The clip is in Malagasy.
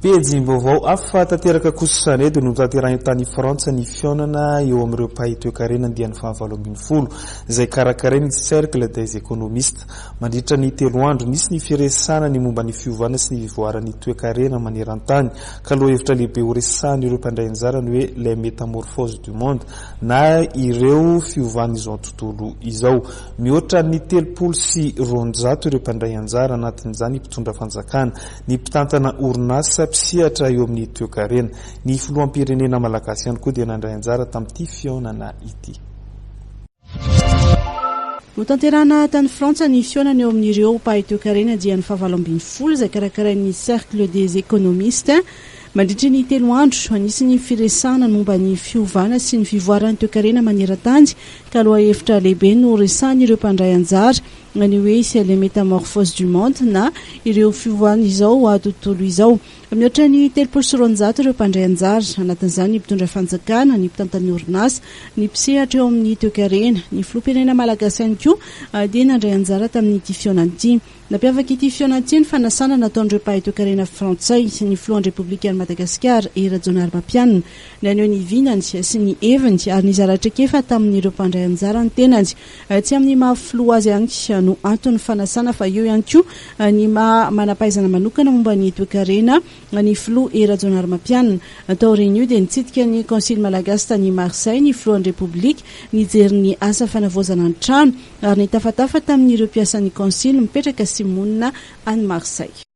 Pejim-baovao afa tanteraka kososanay dia notanterahany tany Frantsa ny fionana eo amin'ireo mpahay toe-karena andian'ny 2020 izay karakarainy ny cercle des économistes. Mandritra ny 3 andro nisy ny firesana ny momba ny fiovana sy ny vivoaran'ny toe-karena maneran-tany ka aloha hevitra lehibe ho resahany ireo mpandray anjara ny hoe les métamorphoses du monde na ireo fiovana izao tontolo izao. Mihoatra ny 30 sy 200 ireo mpandray anjara anatin'izany mpitondra fanjakana ny mpitantana orinasa psiatra eo amin'ny toe-karena. Ny filoham-pirenena malagasy ihany koa dia nandray anjara tamin'ity fionana ity. Notanterahana tany Frantsa ny fionana eo amin'ireo mpahay toe-karena dian'ny 2020 izay karakarain'ny cercle des économistes. Mandritra ny 3 andro anisy ny firesahana momba ny fiovana sy ny fivoaran'ny toe-karena maneran-tany ka aloha hevitra lehibe no resahany ireo mpandray anjara ny hoe c'est les métamorphoses du monde na ireo fiovana izao a tontolo izao. Mihoatra ny 30 ireo mpandray anjara anatin'izany ny mpitondra fanjakana, ny mpitantana orinasa, ny mpisehatra eo amin'ny toe-karena, ny filoham-pirenena malagasy ihany koa dia nandray anjara tamin'ity fionan'ity. Nampiavaka ity fionan'ity ny fanasana nataon'ireo mpahay toe-karena frantsay ny filohan'ny République Madagasikara Erajonary Mampianina ny anio ny vinany sy ny evany ary ny zaratra kefa tamin'ireo mpandray anjara ny tenany tsy amin'ny mahafiloha azy ihany no antony fanasana fa eo ihany koa ny manampaizana manokana momba ny toe-karena ny filoha Erajonary Mampianina. Tao renio dia nitsidika ny konsily malagasy tany Marseille ny filohan'ny République nijery ny asa fanavaozana ny trano ary nitafatafa tamin'ireo mpiasan'ny konsily mipetraka Simonina any Marseille.